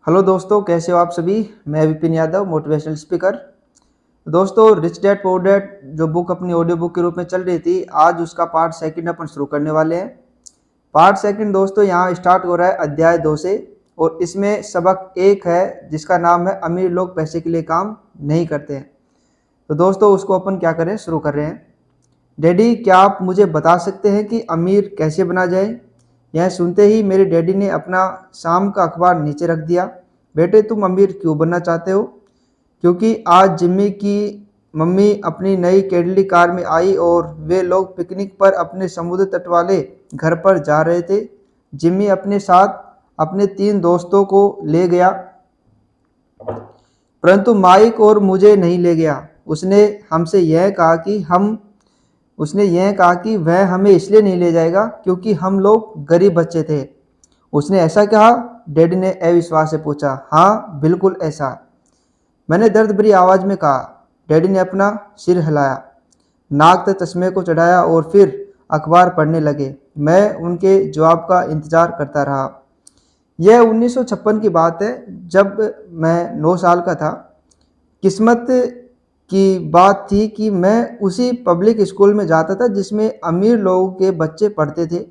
Hello दोस्तों, कैसे हो आप सभी। मैं विपिन यादव, मोटिवेशनल स्पीकर। दोस्तों, रिच डैड पुअर डैड जो बुक अपनी ऑडियो बुक के रूप में चल रही थी, आज उसका पार्ट सेकंड अपन शुरू करने वाले हैं। पार्ट सेकंड दोस्तों यहाँ स्टार्ट हो रहा है अध्याय 2 से, और इसमें सबक 1 है जिसका नाम है अमीर लोग पैसे के लिए काम नहीं करते हैं। तो दोस्तों उसको अपन क्या करें, शुरू कर रहे हैं। डैडी, क्या आप मुझे बता सकते हैं कि अमीर कैसे बना जाए। यह सुनते ही मेरे डैडी ने अपना शाम का अखबार नीचे रख दिया। बेटे, तुम अमीर क्यों बनना चाहते हो। क्योंकि आज जिम्मी की मम्मी अपनी नई कैडली कार में आई और वे लोग पिकनिक पर अपने समुद्र तट वाले घर पर जा रहे थे। जिम्मी अपने साथ अपने 3 दोस्तों को ले गया, परंतु माइक और मुझे नहीं ले गया। उसने हमसे यह कहा कि वह हमें इसलिए नहीं ले जाएगा क्योंकि हम लोग गरीब बच्चे थे। उसने ऐसा कहा? डैडी ने अविश्वास से पूछा। हाँ, बिल्कुल ऐसा, मैंने दर्द भरी आवाज में कहा। डैडी ने अपना सिर हिलाया, नाक तक चश्मे को चढ़ाया और फिर अखबार पढ़ने लगे। मैं उनके जवाब का इंतजार करता रहा। यह 1956 की बात है, जब मैं 9 साल का था। किस्मत की बात थी कि मैं उसी पब्लिक स्कूल में जाता था जिसमें अमीर लोगों के बच्चे पढ़ते थे।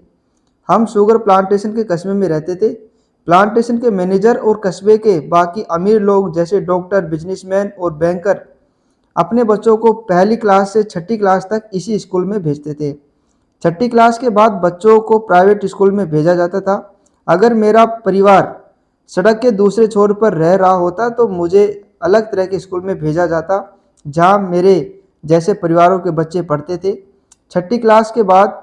हम शुगर प्लांटेशन के कस्बे में रहते थे। प्लांटेशन के मैनेजर और कस्बे के बाकी अमीर लोग जैसे डॉक्टर, बिजनेसमैन और बैंकर अपने बच्चों को पहली क्लास से 6ठी क्लास तक इसी स्कूल में भेजते थे। 6ठी क्लास के बाद बच्चों को प्राइवेट स्कूल में भेजा जाता था। अगर मेरा परिवार सड़क के दूसरे छोर पर रह रहा होता तो मुझे अलग तरह के स्कूल में भेजा जाता जहां मेरे जैसे परिवारों के बच्चे पढ़ते थे। 6ठी क्लास के बाद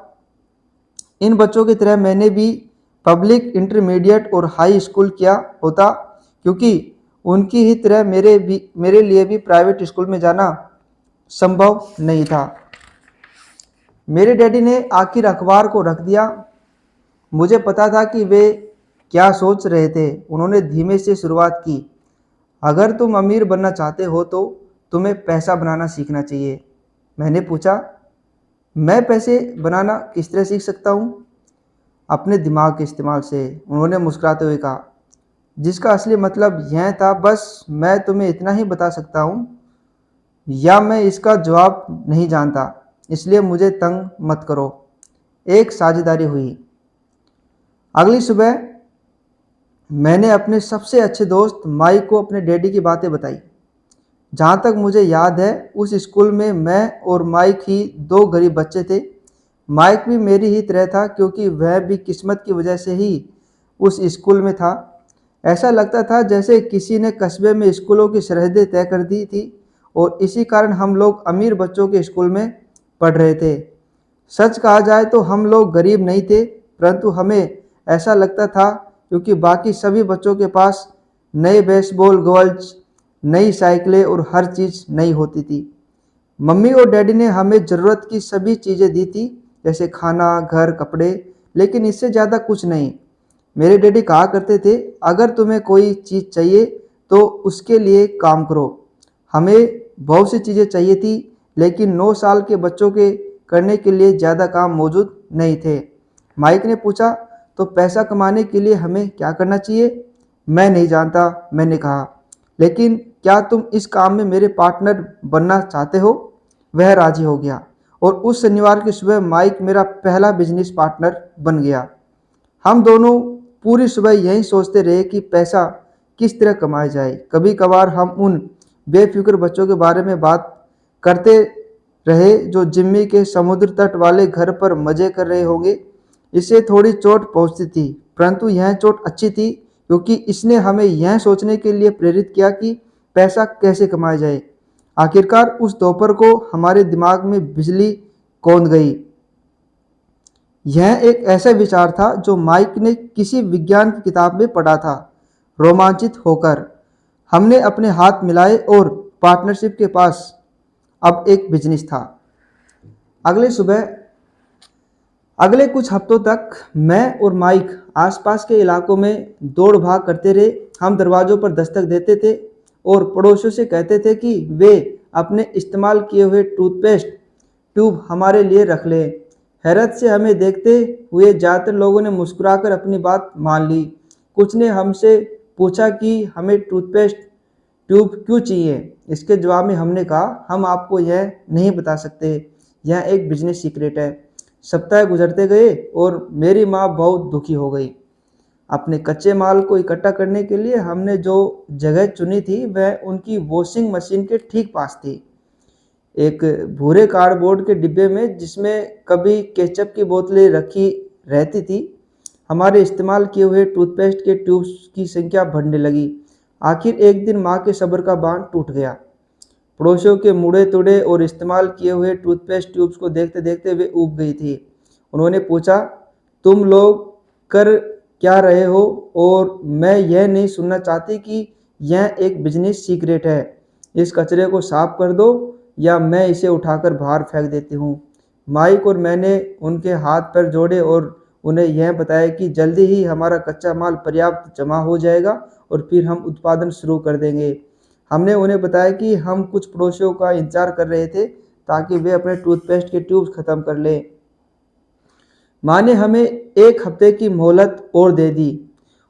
इन बच्चों की तरह मैंने भी पब्लिक, इंटरमीडिएट और हाई स्कूल किया होता, क्योंकि उनकी ही तरह मेरे लिए भी प्राइवेट स्कूल में जाना संभव नहीं था। मेरे डैडी ने आखिर अखबार को रख दिया। मुझे पता था कि वे क्या सोच रहे थे। उन्होंने धीमे से शुरुआत की। अगर तुम अमीर बनना चाहते हो तो तुम्हें पैसा बनाना सीखना चाहिए। मैंने पूछा, मैं पैसे बनाना किस तरह सीख सकता हूँ। अपने दिमाग के इस्तेमाल से, उन्होंने मुस्कुराते हुए कहा, जिसका असली मतलब यह था, बस मैं तुम्हें इतना ही बता सकता हूँ, या मैं इसका जवाब नहीं जानता, इसलिए मुझे तंग मत करो। एक साझेदारी हुई। अगली सुबह मैंने अपने सबसे अच्छे दोस्त माइक को अपने डैडी की बातें बताई। जहाँ तक मुझे याद है, उस स्कूल में मैं और माइक ही 2 गरीब बच्चे थे। माइक भी मेरी ही तरह था, क्योंकि वह भी किस्मत की वजह से ही उस स्कूल में था। ऐसा लगता था जैसे किसी ने कस्बे में स्कूलों की सरहदें तय कर दी थी, और इसी कारण हम लोग अमीर बच्चों के स्कूल में पढ़ रहे थे। सच कहा जाए तो हम लोग गरीब नहीं थे, परंतु हमें ऐसा लगता था क्योंकि बाकी सभी बच्चों के पास नए बेसबॉल ग्लव्स, नई साइकिलें और हर चीज़ नई होती थी। मम्मी और डैडी ने हमें ज़रूरत की सभी चीज़ें दी थी, जैसे खाना, घर, कपड़े, लेकिन इससे ज़्यादा कुछ नहीं। मेरे डैडी कहा करते थे, अगर तुम्हें कोई चीज़ चाहिए तो उसके लिए काम करो। हमें बहुत सी चीज़ें चाहिए थी, लेकिन 9 साल के बच्चों के करने के लिए ज़्यादा काम मौजूद नहीं थे। माइक ने पूछा, तो पैसा कमाने के लिए हमें क्या करना चाहिए। मैं नहीं जानता, मैंने कहा, लेकिन क्या तुम इस काम में मेरे पार्टनर बनना चाहते हो। वह राजी हो गया, और उस शनिवार की सुबह माइक मेरा पहला बिजनेस पार्टनर बन गया। हम दोनों पूरी सुबह यही सोचते रहे कि पैसा किस तरह कमाया जाए। कभी कभार हम उन बेफिक्र बच्चों के बारे में बात करते रहे जो जिम्मी के समुद्र तट वाले घर पर मजे कर रहे होंगे। इससे थोड़ी चोट पहुंचती थी, परंतु यह चोट अच्छी थी, क्योंकि इसने हमें यह सोचने के लिए प्रेरित किया कि पैसा कैसे कमाया जाए। आखिरकार उस दोपहर को हमारे दिमाग में बिजली कौंध गई। यह एक ऐसा विचार था जो माइक ने किसी विज्ञान की किताब में पढ़ा था। रोमांचित होकर हमने अपने हाथ मिलाए और पार्टनरशिप के पास अब एक बिजनेस था। अगले सुबह अगले कुछ हफ्तों तक मैं और माइक आसपास के इलाकों में दौड़ भाग करते रहे। हम दरवाजों पर दस्तक देते थे और पड़ोसियों से कहते थे कि वे अपने इस्तेमाल किए हुए टूथपेस्ट ट्यूब हमारे लिए रख लें। हैरत से हमें देखते हुए ज़्यादातर लोगों ने मुस्कुराकर अपनी बात मान ली। कुछ ने हमसे पूछा कि हमें टूथपेस्ट ट्यूब क्यों चाहिए। इसके जवाब में हमने कहा, हम आपको यह नहीं बता सकते, यह एक बिजनेस सीक्रेट है। सप्ताह गुजरते गए और मेरी माँ बहुत दुखी हो गई। अपने कच्चे माल को इकट्ठा करने के लिए हमने जो जगह चुनी थी वह उनकी वॉशिंग मशीन के ठीक पास थी। एक भूरे कार्डबोर्ड के डिब्बे में जिसमें कभी केचप की बोतलें रखी रहती थी, हमारे इस्तेमाल किए हुए टूथपेस्ट के ट्यूब्स की संख्या बढ़ने लगी। आखिर एक दिन माँ के सब्र का बांध टूट गया। पड़ोसियों के मुड़े तुड़े और इस्तेमाल किए हुए टूथपेस्ट ट्यूब्स को देखते देखते वे ऊब गई थी। उन्होंने पूछा, तुम लोग कर क्या रहे हो? और मैं यह नहीं सुनना चाहती कि यह एक बिजनेस सीक्रेट है। इस कचरे को साफ कर दो या मैं इसे उठाकर बाहर फेंक देती हूँ। माइक और मैंने उनके हाथ पैर जोड़े और उन्हें यह बताया कि जल्दी ही हमारा कच्चा माल पर्याप्त जमा हो जाएगा और फिर हम उत्पादन शुरू कर देंगे। हमने उन्हें बताया कि हम कुछ पड़ोसियों का इंतजार कर रहे थे ताकि वे अपने टूथपेस्ट के ट्यूब्स खत्म कर लें। माँ ने हमें 1 हफ्ते की मोहलत और दे दी।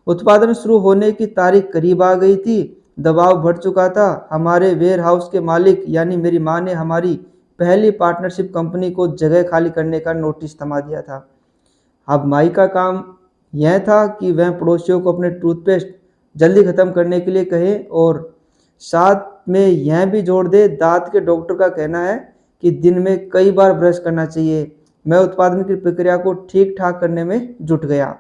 उत्पादन शुरू होने की तारीख करीब आ गई थी। दबाव बढ़ चुका था। हमारे वेयर हाउस के मालिक यानी मेरी माँ ने हमारी पहली पार्टनरशिप कंपनी को जगह खाली करने का नोटिस थमा दिया था। अब माई का काम यह था कि वह पड़ोसियों को अपने टूथपेस्ट जल्दी ख़त्म करने के लिए कहे और साथ में यह भी जोड़ दे, दांत के डॉक्टर का कहना है कि दिन में कई बार ब्रश करना चाहिए। मैं उत्पादन की प्रक्रिया को ठीक ठाक करने में जुट गया।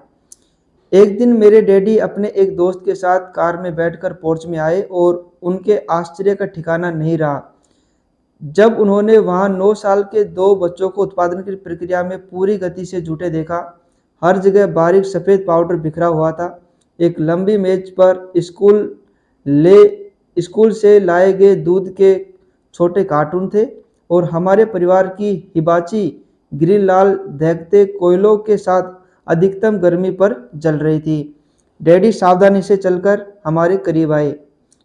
एक दिन मेरे डैडी अपने एक दोस्त के साथ कार में बैठकर पोर्च में आए और उनके आश्चर्य का ठिकाना नहीं रहा जब उन्होंने वहां 9 साल के 2 बच्चों को उत्पादन की प्रक्रिया में पूरी गति से जुटे देखा। हर जगह बारीक सफ़ेद पाउडर बिखरा हुआ था। एक लंबी मेज पर स्कूल से लाए गए दूध के छोटे कार्टून थे और हमारे परिवार की हिबाची ग्रिल लाल दहकते कोयलों के साथ अधिकतम गर्मी पर जल रही थी। डैडी सावधानी से चलकर हमारे करीब आए,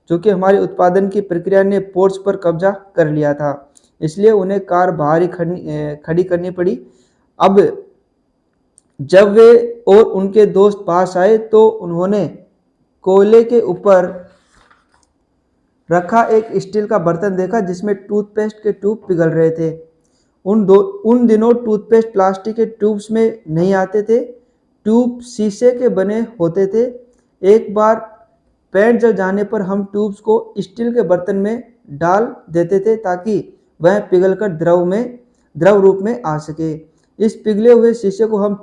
क्योंकि हमारे उत्पादन की प्रक्रिया ने पोर्च पर कब्जा कर लिया था, इसलिए उन्हें कार बाहर ही खड़ी करनी पड़ी। अब जब वे और उनके दोस्त पास आए तो उन्होंने कोयले के ऊपर रखा एक स्टील का बर्तन देखा जिसमें टूथपेस्ट के ट्यूब पिघल रहे थे। उन दिनों टूथपेस्ट प्लास्टिक के ट्यूब्स में नहीं आते थे, ट्यूब शीशे के बने होते थे। एक बार पेंट जल जाने पर हम ट्यूब्स को स्टील के बर्तन में डाल देते थे ताकि वह पिघलकर द्रव रूप में आ सके। इस पिघले हुए शीशे को हम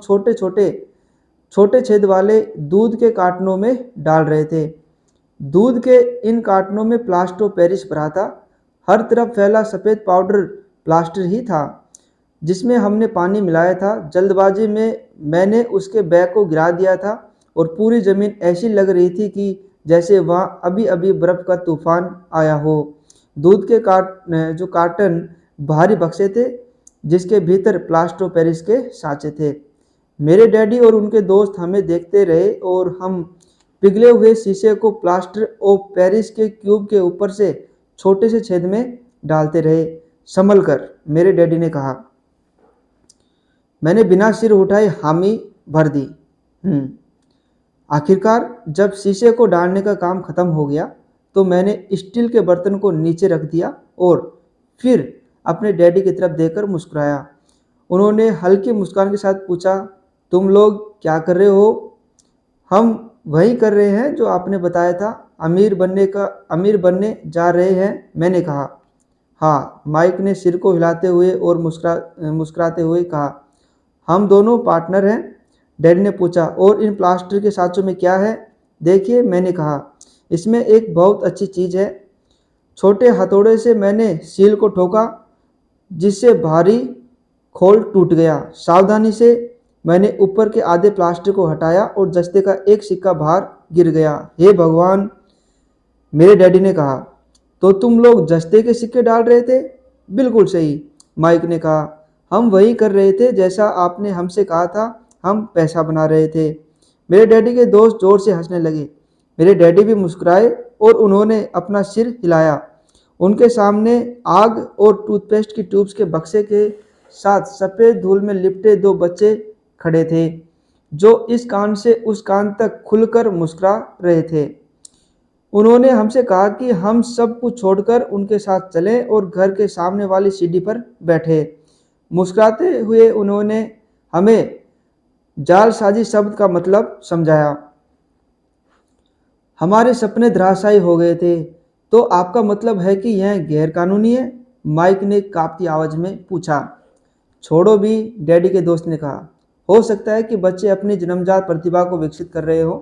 छोटे छेद वाले दूध के कार्टनों में डाल रहे थे। दूध के इन कार्टनों में प्लास्टर पेरिस भरा था। हर तरफ फैला सफ़ेद पाउडर प्लास्टर ही था जिसमें हमने पानी मिलाया था। जल्दबाजी में मैंने उसके बैग को गिरा दिया था और पूरी ज़मीन ऐसी लग रही थी कि जैसे वहाँ अभी अभी बर्फ़ का तूफान आया हो। दूध के कार्टन भारी बक्से थे जिसके भीतर प्लास्टर पेरिस के सांचे थे। मेरे डैडी और उनके दोस्त हमें देखते रहे और हम पिघले हुए शीशे को प्लास्टर ऑफ पेरिस के क्यूब के ऊपर से छोटे से छेद में डालते रहे। संभल कर, मेरे डैडी ने कहा। मैंने बिना सिर उठाए हामी भर दी। आखिरकार जब शीशे को डालने का काम खत्म हो गया तो मैंने स्टील के बर्तन को नीचे रख दिया और फिर अपने डैडी की तरफ देखकर मुस्कुराया। उन्होंने हल्की मुस्कान के साथ पूछा, तुम लोग क्या कर रहे हो? हम वही कर रहे हैं जो आपने बताया था, अमीर बनने जा रहे हैं, मैंने कहा। हाँ, माइक ने सिर को हिलाते हुए और मुस्कुराते हुए कहा। हम दोनों पार्टनर हैं, डैडी ने पूछा। और इन प्लास्टर के सांचों में क्या है? देखिए, मैंने कहा, इसमें एक बहुत अच्छी चीज़ है। छोटे हथौड़े से मैंने सील को ठोका जिससे भारी खोल टूट गया। सावधानी से मैंने ऊपर के आधे प्लास्टर को हटाया और जस्ते का एक सिक्का बाहर गिर गया। हे भगवान, मेरे डैडी ने कहा। तो तुम लोग जस्ते के सिक्के डाल रहे थे? बिल्कुल सही, माइक ने कहा। हम वही कर रहे थे जैसा आपने हमसे कहा था, हम पैसा बना रहे थे। मेरे डैडी के दोस्त जोर से हंसने लगे। मेरे डैडी भी मुस्कुराए और उन्होंने अपना सिर हिलाया। उनके सामने आग और टूथपेस्ट की ट्यूब्स के बक्से के साथ सफ़ेद धूल में लिपटे 2 बच्चे खड़े थे जो इस कान से उस कान तक खुलकर मुस्कुरा रहे थे। उन्होंने हमसे कहा कि हम सब कुछ छोड़कर उनके साथ चलें और घर के सामने वाली सीढ़ी पर बैठे। मुस्कुराते हुए उन्होंने हमें जालसाजी शब्द का मतलब समझाया। हमारे सपने धराशायी हो गए थे। तो आपका मतलब है कि यह गैरकानूनी है? माइक ने कांपती आवाज में पूछा। छोड़ो भी, डैडी के दोस्त ने कहा। हो सकता है कि बच्चे अपनी जन्मजात प्रतिभा को विकसित कर रहे हो।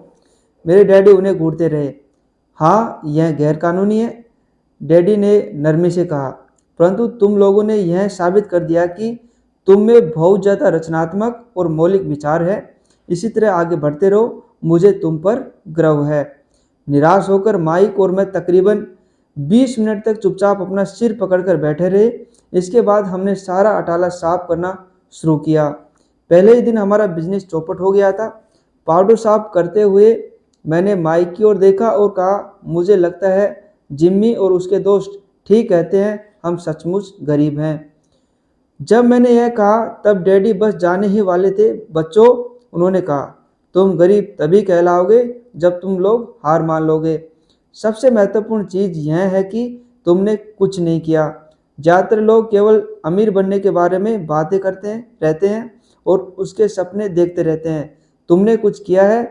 मेरे डैडी उन्हें घूरते रहे। हाँ, यह गैरकानूनी है, डैडी ने नरमी से कहा, परंतु तुम लोगों ने यह साबित कर दिया कि तुम में बहुत ज़्यादा रचनात्मक और मौलिक विचार है। इसी तरह आगे बढ़ते रहो, मुझे तुम पर गर्व है। निराश होकर माइक और मैं तकरीबन 20 मिनट तक चुपचाप अपना सिर पकड़कर बैठे रहे। इसके बाद हमने सारा अटाला साफ करना शुरू किया। पहले ही दिन हमारा बिजनेस चौपट हो गया था। पाउडर साफ करते हुए मैंने माइक की ओर देखा और कहा, मुझे लगता है जिम्मी और उसके दोस्त ठीक कहते हैं, हम सचमुच गरीब हैं। जब मैंने यह कहा तब डैडी बस जाने ही वाले थे। बच्चों, उन्होंने कहा, तुम गरीब तभी कहलाओगे जब तुम लोग हार मान लोगे। सबसे महत्वपूर्ण चीज़ यह है कि तुमने कुछ नहीं किया। ज़्यादातर लोग केवल अमीर बनने के बारे में बातें करते रहते हैं और उसके सपने देखते रहते हैं। तुमने कुछ किया है।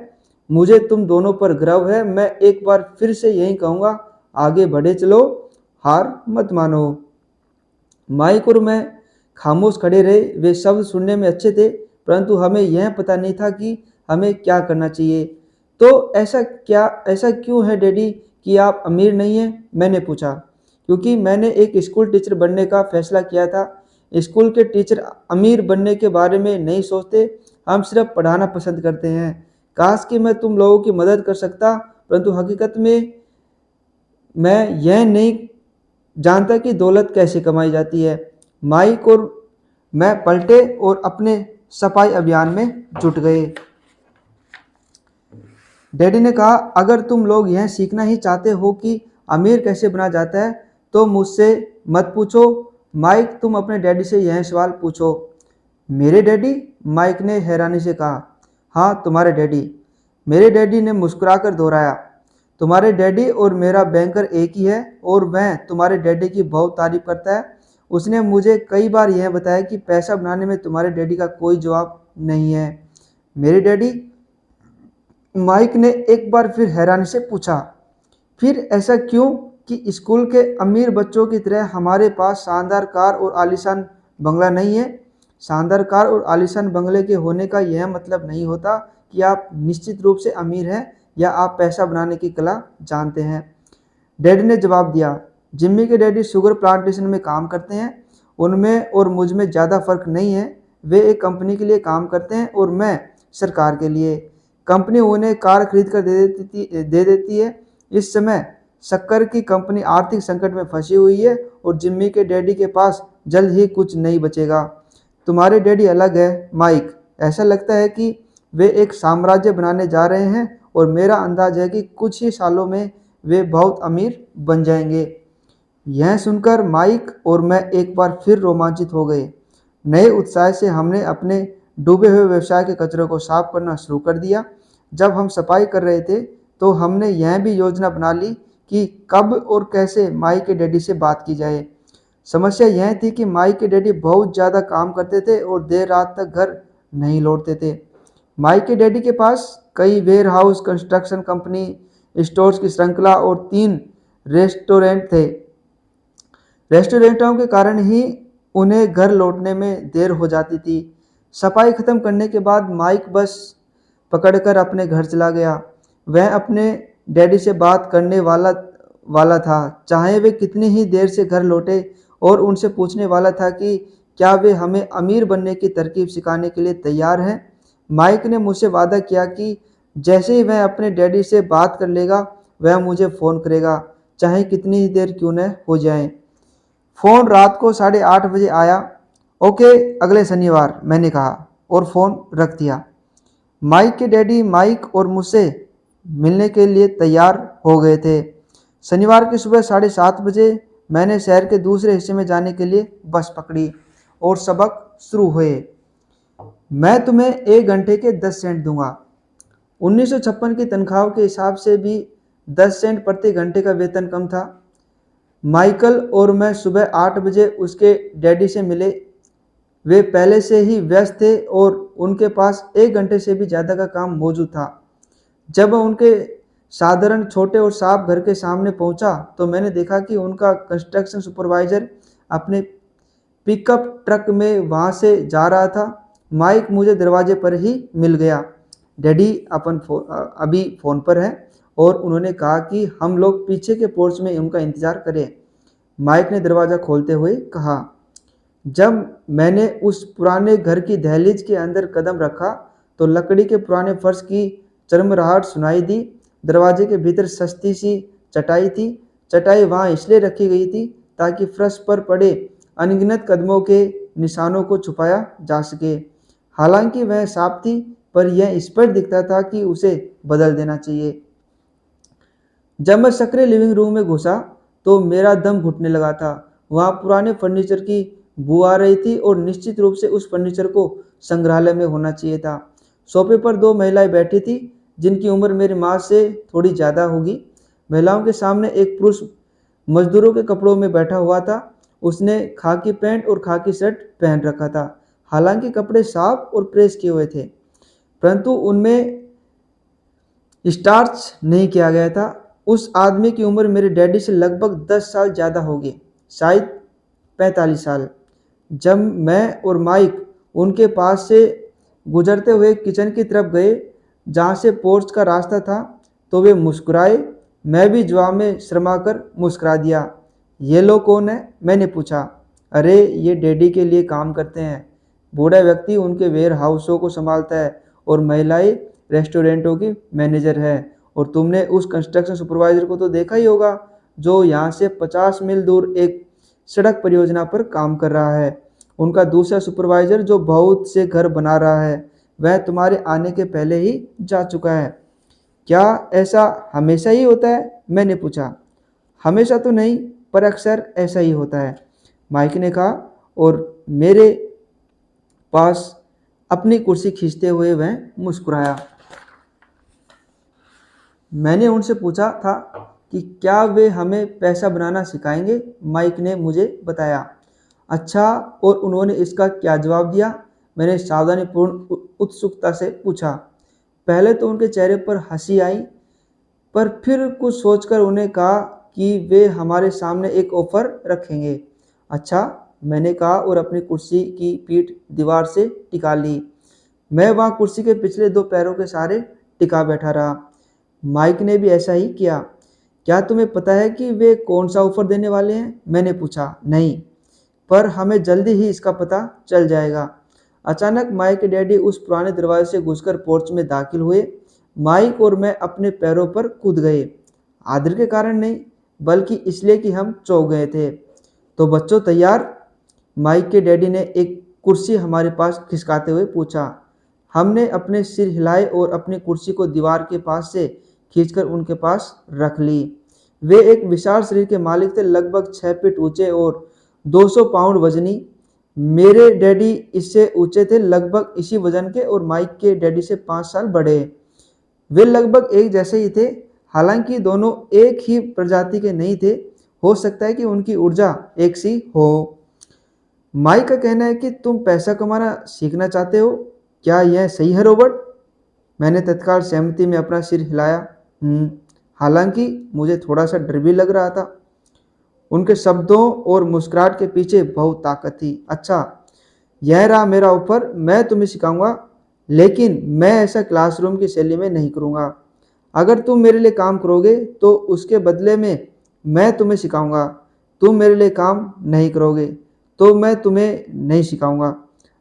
मुझे तुम दोनों पर गर्व है। मैं एक बार फिर से यही कहूँगा, आगे बढ़े चलो, हार मत मानो। माइक और मैं खामोश खड़े रहे। वे शब्द सुनने में अच्छे थे, परंतु हमें यह पता नहीं था कि हमें क्या करना चाहिए। तो ऐसा क्यों है डैडी कि आप अमीर नहीं हैं? मैंने पूछा। क्योंकि मैंने एक स्कूल टीचर बनने का फैसला किया था। स्कूल के टीचर अमीर बनने के बारे में नहीं सोचते, हम सिर्फ पढ़ाना पसंद करते हैं। काश कि मैं तुम लोगों की मदद कर सकता, परंतु हकीकत में मैं यह नहीं जानता कि दौलत कैसे कमाई जाती है। माइक और मैं पलटे और अपने सफाई अभियान में जुट गए। डैडी ने कहा, अगर तुम लोग यह सीखना ही चाहते हो कि अमीर कैसे बना जाता है तो मुझसे मत पूछो। माइक, तुम अपने डैडी से यह सवाल पूछो। मेरे डैडी? माइक ने हैरानी से कहा। हाँ, तुम्हारे डैडी। मेरे डैडी ने मुस्कुराकर दोहराया। तुम्हारे डैडी और मेरा बैंकर एक ही है और मैं तुम्हारे डैडी की बहुत तारीफ करता है। उसने मुझे कई बार यह बताया कि पैसा बनाने में तुम्हारे डैडी का कोई जवाब नहीं है। मेरे डैडी? माइक ने एक बार फिर हैरानी से पूछा। फिर ऐसा क्यों कि स्कूल के अमीर बच्चों की तरह हमारे पास शानदार कार और आलीशान बंगला नहीं है? शानदार कार और आलीशान बंगले के होने का यह मतलब नहीं होता कि आप निश्चित रूप से अमीर हैं या आप पैसा बनाने की कला जानते हैं। डैडी ने जवाब दिया। जिम्मी के डैडी शुगर प्लांटेशन में काम करते हैं। उनमें और मुझ में ज़्यादा फर्क नहीं है। वे एक कंपनी के लिए काम करते हैं और मैं सरकार के लिए। कंपनी उन्हें कार खरीद कर दे देती है। इस समय शक्कर की कंपनी आर्थिक संकट में फंसी हुई है और जिम्मी के डैडी के पास जल्द ही कुछ नहीं बचेगा। तुम्हारे डैडी अलग है माइक। ऐसा लगता है कि वे एक साम्राज्य बनाने जा रहे हैं और मेरा अंदाज है कि कुछ ही सालों में वे बहुत अमीर बन जाएंगे। यह सुनकर माइक और मैं एक बार फिर रोमांचित हो गए। नए उत्साह से हमने अपने डूबे हुए व्यवसाय के कचरे को साफ करना शुरू कर दिया। जब हम सफाई कर रहे थे तो हमने यह भी योजना बना ली कि कब और कैसे माइक के डैडी से बात की जाए। समस्या यह थी कि माइक के डैडी बहुत ज़्यादा काम करते थे और देर रात तक घर नहीं लौटते थे। माइक के डैडी के पास कई warehouse, construction company, stores की श्रृंखला और 3 रेस्टोरेंट थे। रेस्टोरेंटों के कारण ही उन्हें घर लौटने में देर हो जाती थी। सफाई खत्म करने के बाद माइक बस पकड़कर अपने घर चला गया। वह अपने डैडी से बात करने वाला था, चाहे वे कितनी ही देर से घर लौटे, और उनसे पूछने वाला था कि क्या वे हमें अमीर बनने की तरकीब सिखाने के लिए तैयार हैं। माइक ने मुझसे वादा किया कि जैसे ही वह अपने डैडी से बात कर लेगा वह मुझे फ़ोन करेगा, चाहे कितनी ही देर क्यों न हो जाए। फ़ोन रात को 8:30 बजे आया। ओके, अगले शनिवार, मैंने कहा और फ़ोन रख दिया। माइक के डैडी माइक और मुझसे मिलने के लिए तैयार हो गए थे। शनिवार की सुबह 7:30 बजे मैंने शहर के दूसरे हिस्से में जाने के लिए बस पकड़ी और सबक शुरू हुए। मैं तुम्हें 1 घंटे के 10 सेंट दूंगा। 1956 की तनख्वाह के हिसाब से भी 10 सेंट प्रति घंटे का वेतन कम था। माइकल और मैं सुबह 8 बजे उसके डैडी से मिले। वे पहले से ही व्यस्त थे और उनके पास 1 घंटे से भी ज़्यादा का काम मौजूद था। जब वह उनके साधारण छोटे और साफ घर के सामने पहुंचा तो मैंने देखा कि उनका कंस्ट्रक्शन सुपरवाइजर अपने पिकअप ट्रक में वहां से जा रहा था। माइक मुझे दरवाजे पर ही मिल गया। डैडी अभी फ़ोन पर है और उन्होंने कहा कि हम लोग पीछे के पोर्च में उनका इंतज़ार करें। माइक ने दरवाज़ा खोलते हुए कहा। जब मैंने उस पुराने घर की दहलीज के अंदर कदम रखा तो लकड़ी के पुराने फर्श की चरमराहट सुनाई दी। दरवाजे के भीतर सस्ती सी चटाई थी। चटाई वहाँ इसलिए रखी गई थी ताकि फर्श पर पड़े अनगिनत कदमों के निशानों को छुपाया जा सके। हालांकि वह साफ थी, पर यह स्पष्ट दिखता था कि उसे बदल देना चाहिए। जब मैं सक्रिय लिविंग रूम में घुसा तो मेरा दम घुटने लगा था। वहाँ पुराने फर्नीचर की बू आ रही थी और निश्चित रूप से उस फर्नीचर को संग्रहालय में होना चाहिए था। सोफे पर 2 महिलाएं बैठी थी जिनकी उम्र मेरी माँ से थोड़ी ज़्यादा होगी। महिलाओं के सामने एक पुरुष मजदूरों के कपड़ों में बैठा हुआ था। उसने खाकी पैंट और खाकी शर्ट पहन रखा था। हालांकि कपड़े साफ और प्रेस किए हुए थे, परंतु उनमें स्टार्च नहीं किया गया था। उस आदमी की उम्र मेरे डैडी से लगभग 10 साल ज़्यादा होगी, शायद 45 साल। जब मैं और माइक उनके पास से गुजरते हुए किचन की तरफ गए जहाँ से पोर्च का रास्ता था तो वे मुस्कुराए। मैं भी जवाब में शर्मा कर मुस्कुरा दिया। ये लोग कौन है? मैंने पूछा। अरे ये डैडी के लिए काम करते हैं। बूढ़ा व्यक्ति उनके वेयर हाउसों को संभालता है और महिलाएं रेस्टोरेंटों की मैनेजर है। और तुमने उस कंस्ट्रक्शन सुपरवाइजर को तो देखा ही होगा जो यहाँ से 50 मील दूर एक सड़क परियोजना पर काम कर रहा है। उनका दूसरा सुपरवाइजर जो बहुत से घर बना रहा है वह तुम्हारे आने के पहले ही जा चुका है। क्या ऐसा हमेशा ही होता है? मैंने पूछा। हमेशा तो नहीं, पर अक्सर ऐसा ही होता है, माइक ने कहा और मेरे पास अपनी कुर्सी खींचते हुए वह मुस्कुराया। मैंने उनसे पूछा था कि क्या वे हमें पैसा बनाना सिखाएंगे। माइक ने मुझे बताया। अच्छा, और उन्होंने इसका क्या जवाब दिया? मैंने सावधानीपूर्ण उत्सुकता से पूछा। पहले तो उनके चेहरे पर हंसी आई, पर फिर कुछ सोचकर उन्हें कहा कि वे हमारे सामने एक ऑफर रखेंगे। अच्छा, मैंने कहा और अपनी कुर्सी की पीठ दीवार से टिका ली। मैं वहाँ कुर्सी के पिछले 2 पैरों के सहारे टिका बैठा रहा। माइक ने भी ऐसा ही किया। क्या तुम्हें पता है कि वे कौन सा ऑफर देने वाले हैं? मैंने पूछा। नहीं, पर हमें जल्दी ही इसका पता चल जाएगा। अचानक माइक के डैडी उस पुराने दरवाजे से घुसकर पोर्च में दाखिल हुए। माइक और मैं अपने पैरों पर कूद गए। आदर के कारण नहीं, बल्कि इसलिए कि हम चौंक गए थे। तो बच्चों तैयार? माइक के डैडी ने एक कुर्सी हमारे पास खिसकाते हुए पूछा। हमने अपने सिर हिलाए और अपनी कुर्सी को दीवार के पास से खींचकर उनके पास रख ली। वे एक विशाल शरीर के मालिक थे, लगभग 6 फीट ऊंचे और 200 पाउंड वजनी। मेरे डैडी इससे ऊंचे थे, लगभग इसी वजन के, और माइक के डैडी से 5 साल बड़े। वे लगभग एक जैसे ही थे, हालांकि दोनों एक ही प्रजाति के नहीं थे। हो सकता है कि उनकी ऊर्जा एक सी हो। माइक का कहना है कि तुम पैसा कमाना सीखना चाहते हो। क्या यह सही है रॉबर्ट? मैंने तत्काल सहमति में अपना सिर हिलाया। हालांकि मुझे थोड़ा सा डर भी लग रहा था। उनके शब्दों और मुस्कुराहट के पीछे बहुत ताकत थी। अच्छा, यह रहा मेरा ऑफर। मैं तुम्हें सिखाऊंगा, लेकिन मैं ऐसा क्लासरूम की शैली में नहीं करूंगा। अगर तुम मेरे लिए काम करोगे तो उसके बदले में मैं तुम्हें सिखाऊंगा। तुम मेरे लिए काम नहीं करोगे तो मैं तुम्हें नहीं सिखाऊंगा।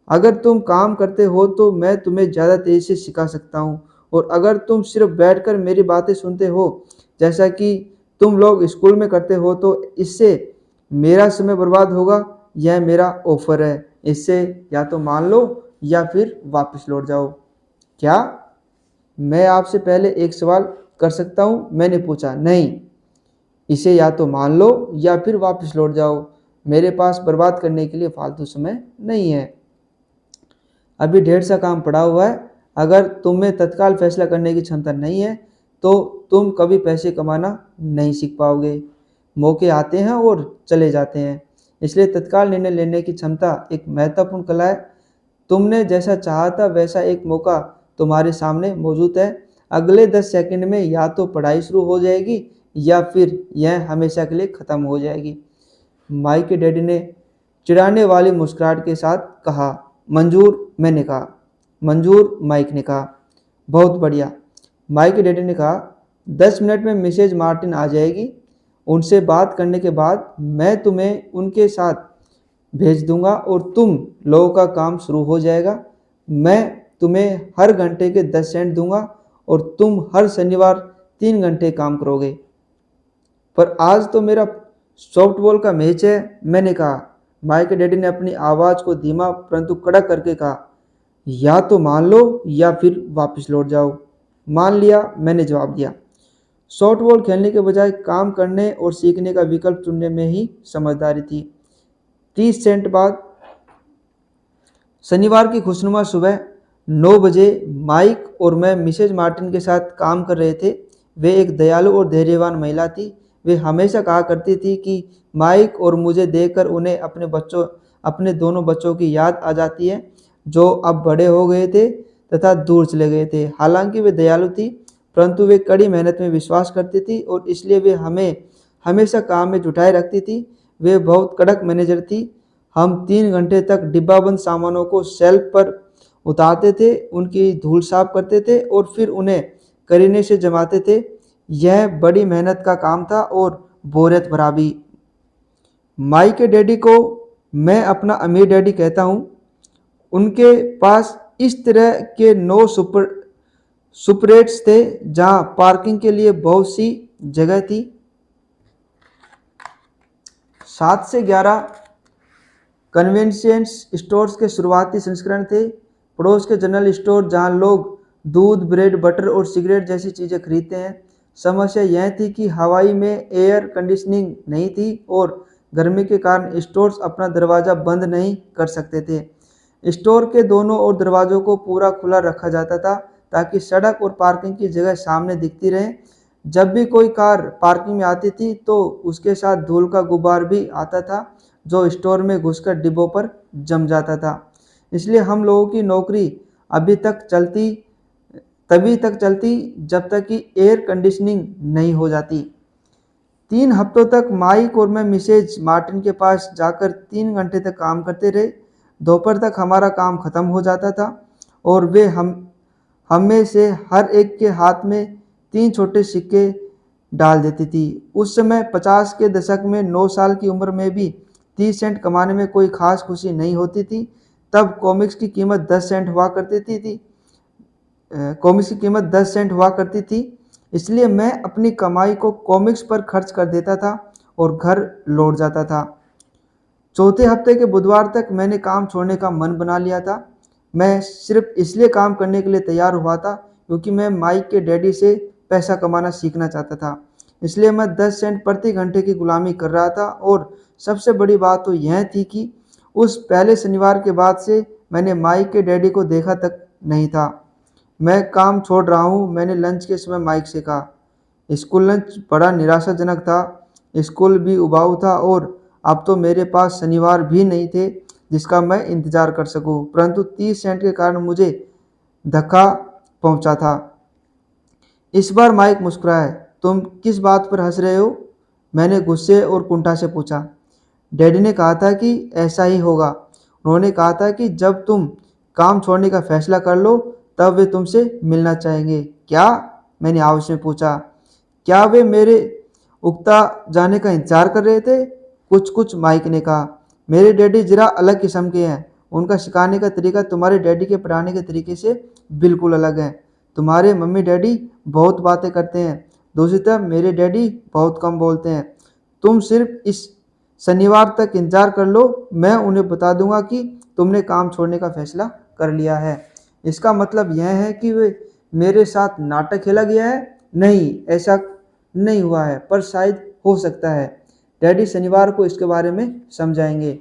अगर तुम काम करते हो तो मैं तुम्हें ज़्यादा तेज़ी से सिखा सकता हूँ, और अगर तुम सिर्फ बैठकर मेरी बातें सुनते हो जैसा कि तुम लोग स्कूल में करते हो तो इससे मेरा समय बर्बाद होगा। यह मेरा ऑफर है, इससे या तो मान लो या फिर वापस लौट जाओ। क्या मैं आपसे पहले एक सवाल कर सकता हूँ? मैंने पूछा। नहीं, इसे या तो मान लो या फिर वापस लौट जाओ। मेरे पास बर्बाद करने के लिए फालतू समय नहीं है। अभी ढेर सा काम पड़ा हुआ है। अगर तुम में तत्काल फैसला करने की क्षमता नहीं है तो तुम कभी पैसे कमाना नहीं सीख पाओगे। मौके आते हैं और चले जाते हैं, इसलिए तत्काल निर्णय लेने की क्षमता एक महत्वपूर्ण कला है। तुमने जैसा चाहा था वैसा एक मौका तुम्हारे सामने मौजूद है। अगले 10 सेकंड में या तो पढ़ाई शुरू हो जाएगी या फिर यह हमेशा के लिए ख़त्म हो जाएगी। माइक के डैडी ने चिढ़ाने वाली मुस्कुराहट के साथ कहा। मंजूर, मैंने कहा। मंजूर, माइक ने कहा। बहुत बढ़िया, माइक के डैडी ने कहा। 10 मिनट में मिसेज मार्टिन आ जाएगी। उनसे बात करने के बाद मैं तुम्हें उनके साथ भेज दूंगा और तुम लोगों का काम शुरू हो जाएगा। मैं तुम्हें हर घंटे के 10 सेंट दूंगा और तुम हर शनिवार 3 घंटे काम करोगे। पर आज तो मेरा सॉफ्टबॉल का मैच है, मैंने कहा। माइक के डैडी ने अपनी आवाज़ को धीमा परंतु कड़क करके कहा। या तो मान लो या फिर वापस लौट जाओ। मान लिया, मैंने जवाब दिया। सॉफ्टबॉल खेलने के बजाय काम करने और सीखने का विकल्प चुनने में ही समझदारी थी। 30 सेंट बाद शनिवार की खुशनुमा सुबह 9 बजे माइक और मैं मिसेज मार्टिन के साथ काम कर रहे थे। वे एक दयालु और धैर्यवान महिला थी। वे हमेशा कहा करती थी कि माइक और मुझे देखकर उन्हें अपने दोनों बच्चों की याद आ जाती है जो अब बड़े हो गए थे तथा दूर चले गए थे। हालांकि वे दयालु थी, परंतु वे कड़ी मेहनत में विश्वास करती थी और इसलिए वे हमें हमेशा काम में जुटाए रखती थी। वे बहुत कड़क मैनेजर थी। हम 3 घंटे तक डिब्बाबंद सामानों को शेल्फ पर उतारते थे, उनकी धूल साफ करते थे और फिर उन्हें करीने से जमाते थे। यह बड़ी मेहनत का काम था और बोरियत भरा भी। माइक के डैडी को मैं अपना अमीर डैडी कहता हूँ। उनके पास इस तरह के 9 सुपरेट्स थे जहाँ पार्किंग के लिए बहुत सी जगह थी। 7 से 11 कन्वेंशियंस स्टोर्स के शुरुआती संस्करण थे। पड़ोस के जनरल स्टोर जहां लोग दूध, ब्रेड, बटर और सिगरेट जैसी चीज़ें खरीदते हैं। समस्या यह थी कि हवाई में एयर कंडीशनिंग नहीं थी और गर्मी के कारण स्टोर्स अपना दरवाज़ा बंद नहीं कर सकते थे। स्टोर के दोनों ओर दरवाज़ों को पूरा खुला रखा जाता था ताकि सड़क और पार्किंग की जगह सामने दिखती रहे। जब भी कोई कार पार्किंग में आती थी तो उसके साथ धूल का गुब्बार भी आता था जो स्टोर में घुसकर डिब्बों पर जम जाता था। इसलिए हम लोगों की नौकरी तभी तक चलती जब तक कि एयर कंडीशनिंग नहीं हो जाती। 3 हफ्तों तक माइक और मैं मिसेज मार्टिन के पास जाकर 3 घंटे तक काम करते रहे। दोपहर तक हमारा काम खत्म हो जाता था और वे हम में से हर एक के हाथ में 3 छोटे सिक्के डाल देती थी। उस समय 50 के दशक में 9 साल की उम्र में भी 30 सेंट कमाने में कोई खास खुशी नहीं होती थी। तब कॉमिक्स की कीमत 10 सेंट हुआ करती थी। इसलिए मैं अपनी कमाई को कॉमिक्स पर खर्च कर देता था और घर लौट जाता था। चौथे हफ्ते के बुधवार तक मैंने काम छोड़ने का मन बना लिया था। मैं सिर्फ इसलिए काम करने के लिए तैयार हुआ था क्योंकि मैं माइक के डैडी से पैसा कमाना सीखना चाहता था। इसलिए मैं 10 सेंट प्रति घंटे की गुलामी कर रहा था और सबसे बड़ी बात तो यह थी कि उस पहले शनिवार के बाद से मैंने माइक के डैडी को देखा तक नहीं था। मैं काम छोड़ रहा हूँ, मैंने लंच के समय माइक से कहा। स्कूल लंच बड़ा निराशाजनक था। स्कूल भी उबाऊ था और अब तो मेरे पास शनिवार भी नहीं थे जिसका मैं इंतज़ार कर सकूं। परंतु 30 सेंट के कारण मुझे धक्का पहुंचा था। इस बार माइक मुस्कुराया। तुम किस बात पर हंस रहे हो? मैंने गुस्से और कुंठा से पूछा। डैडी ने कहा था कि ऐसा ही होगा। उन्होंने कहा था कि जब तुम काम छोड़ने का फैसला कर लो तब वे तुमसे मिलना चाहेंगे। क्या? मैंने आवेश में पूछा। क्या वे मेरे उकता जाने का इंतजार कर रहे थे? कुछ माइक ने कहा। मेरे डैडी जरा अलग किस्म के हैं। उनका सिखाने का तरीका तुम्हारे डैडी के पढ़ाने के तरीके से बिल्कुल अलग है। तुम्हारे मम्मी डैडी बहुत बातें करते हैं, दूसरी तरफ मेरे डैडी बहुत कम बोलते हैं। तुम सिर्फ इस शनिवार तक इंतजार कर लो, मैं उन्हें बता दूंगा कि तुमने काम छोड़ने का फैसला कर लिया है। इसका मतलब यह है कि वे मेरे साथ नाटक खेला गया है? नहीं, ऐसा नहीं हुआ है, पर शायद हो सकता है। डैडी शनिवार को इसके बारे में समझाएंगे।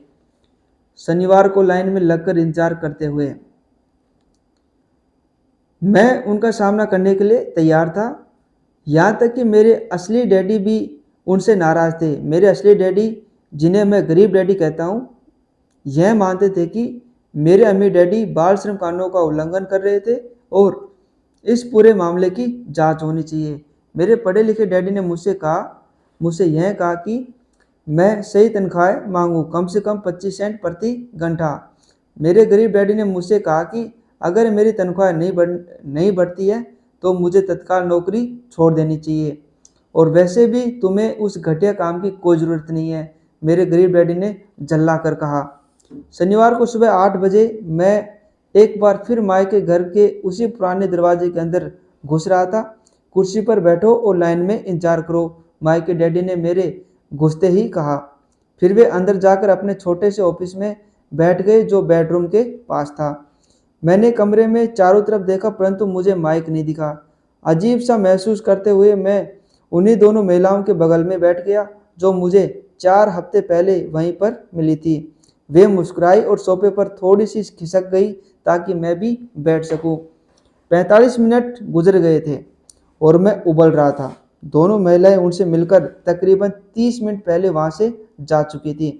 शनिवार को लाइन में लगकर इंतजार करते हुए मैं उनका सामना करने के लिए तैयार था। यहाँ तक कि मेरे असली डैडी भी उनसे नाराज़ थे। मेरे असली डैडी, जिन्हें मैं गरीब डैडी कहता हूँ, यह मानते थे कि मेरे अमीर डैडी बाल श्रम कानूनों का उल्लंघन कर रहे थे और इस पूरे मामले की जांच होनी चाहिए। मेरे पढ़े लिखे डैडी ने मुझसे यह कहा कि मैं सही तनख्वाह मांगूँ, कम से कम 25 सेंट प्रति घंटा। मेरे गरीब डैडी ने मुझसे कहा कि अगर मेरी तनख्वाह नहीं बढ़ती है तो मुझे तत्काल नौकरी छोड़ देनी चाहिए, और वैसे भी तुम्हें उस घटिया काम की कोई ज़रूरत नहीं है, मेरे गरीब डैडी ने झल्ला कर कहा। शनिवार को सुबह 8 बजे मैं एक बार फिर माई के घर के उसी पुराने दरवाजे के अंदर घुस रहा था। कुर्सी पर बैठो और लाइन में इंतजार करो, माई के डैडी ने मेरे घुसते ही कहा। फिर वे अंदर जाकर अपने छोटे से ऑफिस में बैठ गए जो बेडरूम के पास था। मैंने कमरे में चारों तरफ देखा परंतु मुझे माइक नहीं दिखा। अजीब सा महसूस करते हुए मैं उन्हीं दोनों महिलाओं के बगल में बैठ गया जो मुझे 4 हफ्ते पहले वहीं पर मिली थी। वे मुस्कुराई और सोफे पर थोड़ी सी खिसक गई ताकि मैं भी बैठ सकूं। 45 मिनट गुजर गए थे और मैं उबल रहा था। दोनों महिलाएं उनसे मिलकर तकरीबन 30 मिनट पहले वहां से जा चुकी थी।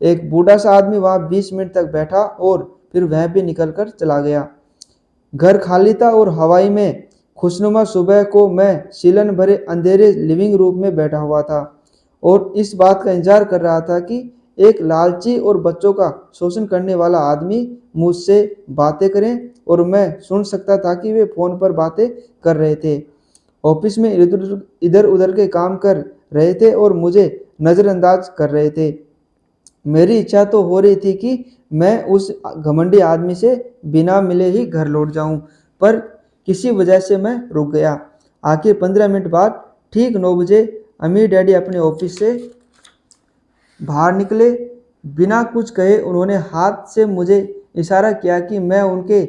एक बूढ़ा सा आदमी वहां 20 मिनट तक बैठा और फिर वह भी निकलकर चला गया। घर खाली था और हवाई में खुशनुमा सुबह को मैं सीलन भरे अंधेरे लिविंग रूम में बैठा हुआ था और इस बात का इंतजार कर रहा था कि एक लालची और बच्चों का शोषण करने वाला आदमी मुझसे बातें करें और मैं सुन सकता था कि वे फोन पर बातें कर रहे थे, ऑफिस में इधर उधर के काम कर रहे थे और मुझे नज़रअंदाज कर रहे थे। मेरी इच्छा तो हो रही थी कि मैं उस घमंडी आदमी से बिना मिले ही घर लौट जाऊं, पर किसी वजह से मैं रुक गया। आखिर 15 मिनट बाद ठीक 9 बजे अमीर डैडी अपने ऑफिस से बाहर निकले। बिना कुछ कहे उन्होंने हाथ से मुझे इशारा किया कि मैं उनके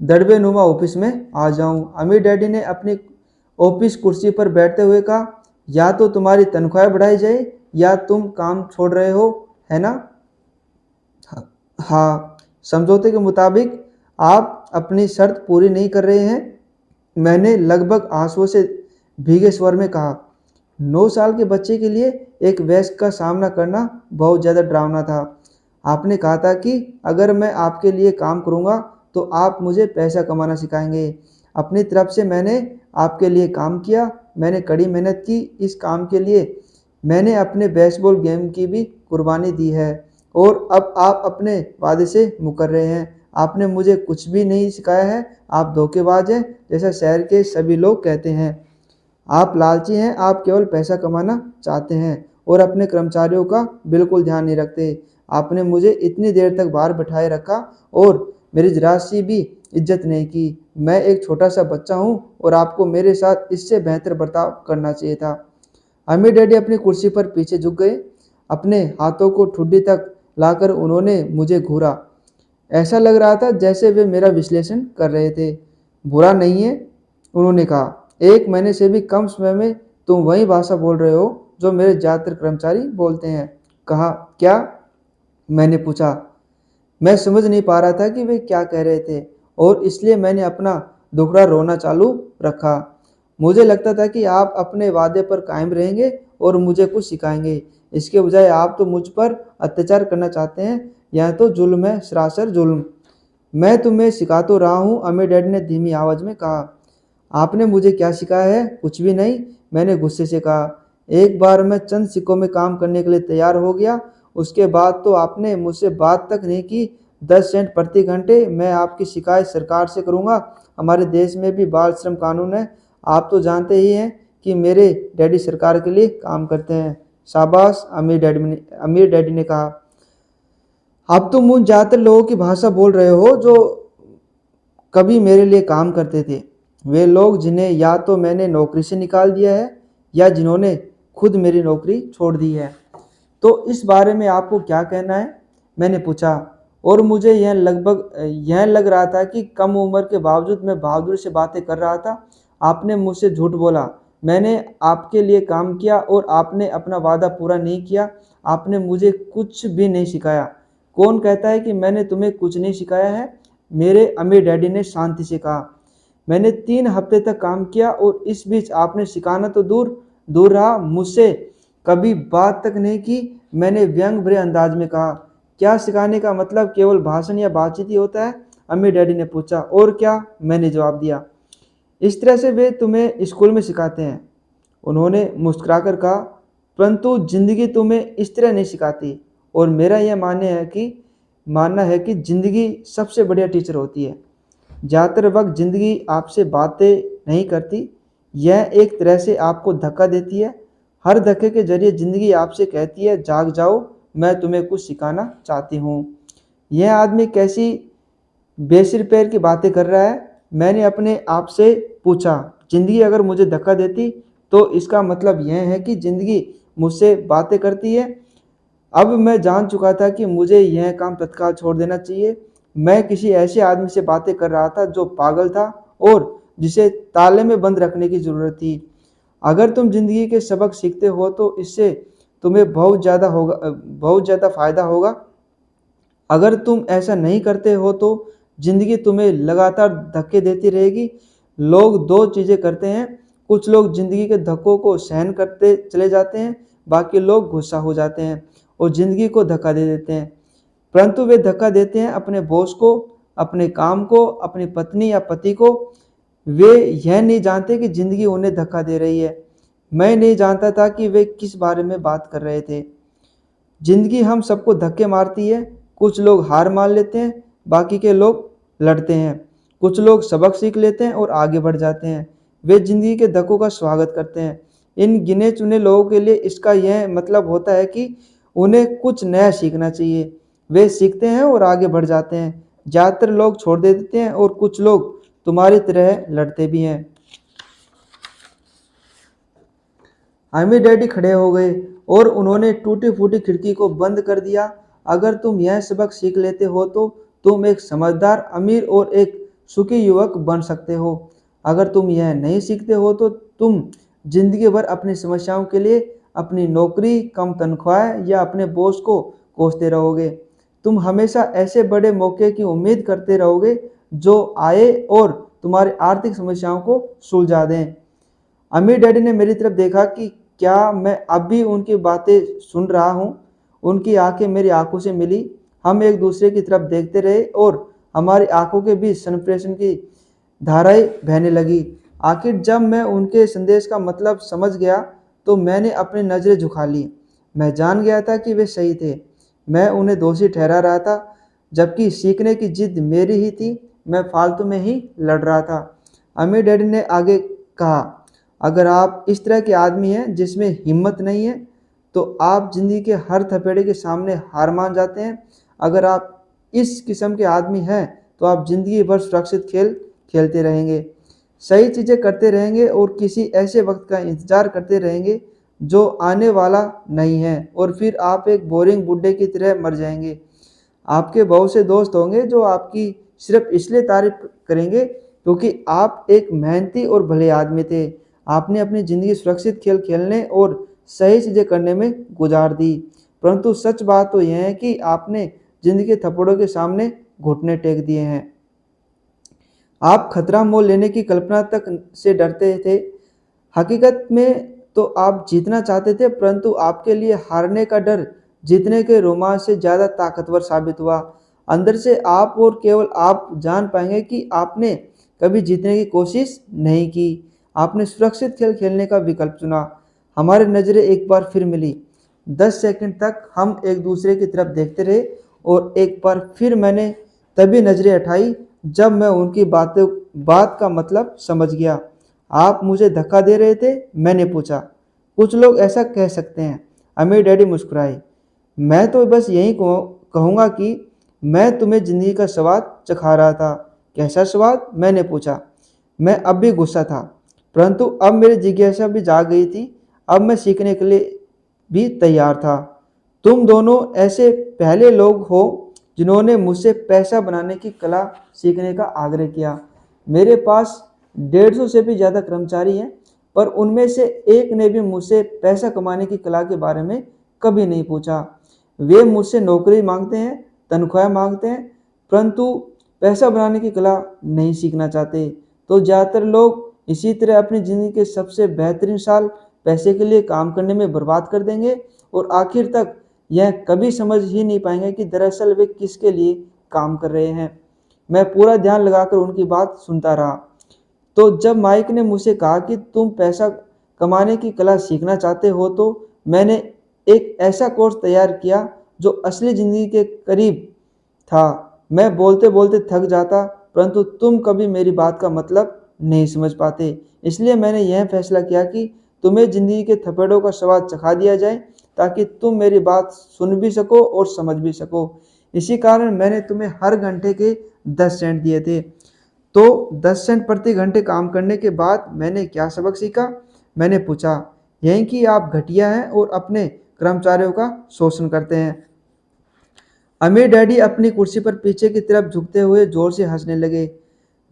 दड़बे नुमा ऑफिस में आ जाऊं। अमीर डैडी ने अपनी ऑफिस कुर्सी पर बैठते हुए कहा, या तो तुम्हारी तनख्वाह बढ़ाई जाए या तुम काम छोड़ रहे हो, है ना? हाँ, समझौते के मुताबिक आप अपनी शर्त पूरी नहीं कर रहे हैं, मैंने लगभग आंसुओं से भीगे स्वर में कहा। 9 साल के बच्चे के लिए एक वयस्क का सामना करना बहुत ज़्यादा डरावना था। आपने कहा था कि अगर मैं आपके लिए काम करूँगा तो आप मुझे पैसा कमाना सिखाएंगे। अपनी तरफ से मैंने आपके लिए काम किया, मैंने कड़ी मेहनत की इस काम के लिए, मैंने अपने बेसबॉल गेम की भी कुर्बानी दी है और अब आप अपने वादे से मुकर रहे हैं। आपने मुझे कुछ भी नहीं सिखाया है, आप धोखेबाज हैं जैसा शहर के सभी लोग कहते हैं। आप लालची हैं, आप केवल पैसा कमाना चाहते हैं और अपने कर्मचारियों का बिल्कुल ध्यान नहीं रखते। आपने मुझे इतनी देर तक बाहर बैठाए रखा और मेरी जरा सी भी इज्जत नहीं की। मैं एक छोटा सा बच्चा हूँ और आपको मेरे साथ इससे बेहतर बर्ताव करना चाहिए था। अमीर डैडी अपनी कुर्सी पर पीछे झुक गए। अपने हाथों को ठुड्डी तक लाकर उन्होंने मुझे घूरा। ऐसा लग रहा था जैसे वे मेरा विश्लेषण कर रहे थे। बुरा नहीं है, उन्होंने कहा। 1 महीने से भी कम समय में तुम वही भाषा बोल रहे हो जो मेरे ज़्यादातर कर्मचारी बोलते हैं। कहा, क्या? मैंने पूछा। मैं समझ नहीं पा रहा था कि वे क्या कह रहे थे और इसलिए मैंने अपना दुखड़ा रोना चालू रखा। मुझे लगता था कि आप अपने वादे पर कायम रहेंगे और मुझे कुछ सिखाएंगे। इसके बजाय आप तो मुझ पर अत्याचार करना चाहते हैं। यह तो जुल्म है, सरासर जुल्म। मैं तुम्हें सिखा तो रहा हूँ, अमीर डैडी ने धीमी आवाज़ में कहा। आपने मुझे क्या सिखाया है? कुछ भी नहीं, मैंने गुस्से से कहा। एक बार मैं चंद सिक्कों में काम करने के लिए तैयार हो गया, उसके बाद तो आपने मुझसे बात तक नहीं की। 10 सेंट प्रति घंटे, मैं आपकी शिकायत सरकार से करूँगा। हमारे देश में भी बाल श्रम कानून है, आप तो जानते ही हैं कि मेरे डैडी सरकार के लिए काम करते हैं। शाबाश, अमीर डैडी ने कहा। अब तुम उन ज़्यादातर लोगों की भाषा बोल रहे हो जो कभी मेरे लिए काम करते थे। वे लोग जिन्हें या तो मैंने नौकरी से निकाल दिया है या जिन्होंने खुद मेरी नौकरी छोड़ दी है। तो इस बारे में आपको क्या कहना है? मैंने पूछा और मुझे यह लग रहा था कि कम उम्र के बावजूद मैं बहादुरी से बातें कर रहा था। आपने मुझसे झूठ बोला, मैंने आपके लिए काम किया और आपने अपना वादा पूरा नहीं किया। आपने मुझे कुछ भी नहीं सिखाया। कौन कहता है कि मैंने तुम्हें कुछ नहीं सिखाया है? मेरे अमीर डैडी ने शांति से कहा। मैंने 3 हफ्ते तक काम किया और इस बीच आपने सिखाना तो दूर दूर रहा, मुझसे कभी बात तक नहीं की। मैंने व्यंग भरे अंदाज में कहा, क्या सिखाने का मतलब केवल भाषण या बातचीत ही होता है? अम्मी डैडी ने पूछा। और क्या, मैंने जवाब दिया। इस तरह से वे तुम्हें स्कूल में सिखाते हैं, उन्होंने मुस्कुराकर कहा, परंतु जिंदगी तुम्हें इस तरह नहीं सिखाती। और मेरा यह मानना है कि जिंदगी सबसे बढ़िया टीचर होती है। ज़्यादातर वक्त ज़िंदगी आपसे बातें नहीं करती, यह एक तरह से आपको धक्का देती है। हर धक्के के जरिए ज़िंदगी आपसे कहती है, जाग जाओ, मैं तुम्हें कुछ सिखाना चाहती हूँ। यह आदमी कैसी बेसिर पैर की बातें कर रहा है? मैंने अपने आप से पूछा। ज़िंदगी अगर मुझे धक्का देती तो इसका मतलब यह है कि ज़िंदगी मुझसे बातें करती है। अब मैं जान चुका था कि मुझे यह काम तत्काल छोड़ देना चाहिए। मैं किसी ऐसे आदमी से बातें कर रहा था जो पागल था और जिसे ताले में बंद रखने की ज़रूरत थी। अगर तुम ज़िंदगी के सबक सीखते हो तो इससे तुम्हें बहुत ज़्यादा फ़ायदा होगा। अगर तुम ऐसा नहीं करते हो तो ज़िंदगी तुम्हें लगातार धक्के देती रहेगी। लोग दो चीज़ें करते हैं, कुछ लोग ज़िंदगी के धक्कों को सहन करते चले जाते हैं, बाकी लोग गुस्सा हो जाते हैं और ज़िंदगी को धक्का दे देते हैं। परंतु वे धक्का देते हैं अपने बॉस को, अपने काम को, अपनी पत्नी या पति को। वे यह नहीं जानते कि ज़िंदगी उन्हें धक्का दे रही है। मैं नहीं जानता था कि वे किस बारे में बात कर रहे थे। ज़िंदगी हम सबको धक्के मारती है। कुछ लोग हार मान लेते हैं, बाकी के लोग लड़ते हैं। कुछ लोग सबक सीख लेते हैं और आगे बढ़ जाते हैं। वे ज़िंदगी के धक्कों का स्वागत करते हैं। इन गिने चुने लोगों के लिए इसका यह मतलब होता है कि उन्हें कुछ नया सीखना चाहिए। वे सीखते हैं और आगे बढ़ जाते हैं। ज़्यादातर लोग छोड़ देते हैं और कुछ लोग तुम्हारी तरह लड़ते भी हैं। अम्मी डैडी खड़े हो गए और उन्होंने टूटी फूटी खिड़की को बंद कर दिया। अगर तुम यह सबक सीख लेते हो तो तुम एक समझदार, अमीर और एक सुखी युवक बन सकते हो। अगर तुम यह नहीं सीखते हो तो तुम जिंदगी भर अपनी समस्याओं के लिए अपनी नौकरी, कम तनख्वाह या अपने बॉस को कोसते रहोगे। तुम हमेशा ऐसे बड़े मौके की उम्मीद करते रहोगे जो आए और तुम्हारी आर्थिक समस्याओं को सुलझा दें। अम्मी डैडी ने मेरी तरफ देखा कि क्या मैं अब भी उनकी बातें सुन रहा हूँ। उनकी आंखें मेरी आंखों से मिली। हम एक दूसरे की तरफ देखते रहे और हमारी आंखों के बीच संप्रेषण की धाराएं बहने लगी। आखिर जब मैं उनके संदेश का मतलब समझ गया तो मैंने अपनी नज़रें झुका ली। मैं जान गया था कि वे सही थे। मैं उन्हें दोषी ठहरा रहा था, जबकि सीखने की जिद मेरी ही थी। मैं फालतू में ही लड़ रहा था। अम्मी डैडी ने आगे कहा, अगर आप इस तरह के आदमी हैं जिसमें हिम्मत नहीं है तो आप ज़िंदगी के हर थपेड़े के सामने हार मान जाते हैं। अगर आप इस किस्म के आदमी हैं तो आप ज़िंदगी भर सुरक्षित खेल खेलते रहेंगे, सही चीज़ें करते रहेंगे और किसी ऐसे वक्त का इंतज़ार करते रहेंगे जो आने वाला नहीं है, और फिर आप एक बोरिंग बुड्ढे की तरह मर जाएंगे। आपके बहुत से दोस्त होंगे जो आपकी सिर्फ इसलिए तारीफ करेंगे क्योंकि आप एक मेहनती और भले आदमी थे। आपने अपनी ज़िंदगी सुरक्षित खेल खेलने और सही चीज़ें करने में गुजार दी। परंतु सच बात तो यह है कि आपने ज़िंदगी के थप्पड़ों के सामने घुटने टेक दिए हैं। आप खतरा मोल लेने की कल्पना तक से डरते थे। हकीकत में तो आप जीतना चाहते थे, परंतु आपके लिए हारने का डर जीतने के रोमांच से ज़्यादा ताकतवर साबित हुआ। अंदर से आप और केवल आप जान पाएंगे कि आपने कभी जीतने की कोशिश नहीं की। आपने सुरक्षित खेल खेलने का विकल्प चुना। हमारी नज़रें एक बार फिर मिली। 10 सेकंड तक हम एक दूसरे की तरफ देखते रहे और एक बार फिर मैंने तभी नज़रें हटाई जब मैं उनकी बात का मतलब समझ गया। आप मुझे धक्का दे रहे थे? मैंने पूछा। कुछ लोग ऐसा कह सकते हैं, अम्मी डैडी मुस्कुराए। मैं तो बस यही कहूँगा कि मैं तुम्हें ज़िंदगी का स्वाद चखा रहा था। कैसा स्वाद? मैंने पूछा। मैं अब भी गुस्सा था, परंतु अब मेरी जिज्ञासा भी जाग गई थी। अब मैं सीखने के लिए भी तैयार था। तुम दोनों ऐसे पहले लोग हो जिन्होंने मुझसे पैसा बनाने की कला सीखने का आग्रह किया। मेरे पास 150 से भी ज़्यादा कर्मचारी हैं, पर उनमें से एक ने भी मुझसे पैसा कमाने की कला के बारे में कभी नहीं पूछा। वे मुझसे नौकरी मांगते हैं, तनख्वाह मांगते हैं, परंतु पैसा बनाने की कला नहीं सीखना चाहते। तो ज़्यादातर लोग इसी तरह अपनी ज़िंदगी के सबसे बेहतरीन साल पैसे के लिए काम करने में बर्बाद कर देंगे और आखिर तक यह कभी समझ ही नहीं पाएंगे कि दरअसल वे किसके लिए काम कर रहे हैं। मैं पूरा ध्यान लगाकर उनकी बात सुनता रहा। तो जब माइक ने मुझसे कहा कि तुम पैसा कमाने की कला सीखना चाहते हो, तो मैंने एक ऐसा कोर्स तैयार किया जो असली ज़िंदगी के करीब था। मैं बोलते बोलते थक जाता, परंतु तुम कभी मेरी बात का मतलब नहीं समझ पाते। इसलिए मैंने यह फैसला किया कि तुम्हें ज़िंदगी के थपेड़ों का स्वाद चखा दिया जाए, ताकि तुम मेरी बात सुन भी सको और समझ भी सको। इसी कारण मैंने तुम्हें हर घंटे के 10 सेंट दिए थे। तो 10 सेंट प्रति घंटे काम करने के बाद मैंने क्या सबक सीखा? मैंने पूछा। यही कि आप घटिया हैं और अपने कर्मचारियों का शोषण करते हैं। अमीर डैडी अपनी कुर्सी पर पीछे की तरफ झुकते हुए जोर से हंसने लगे।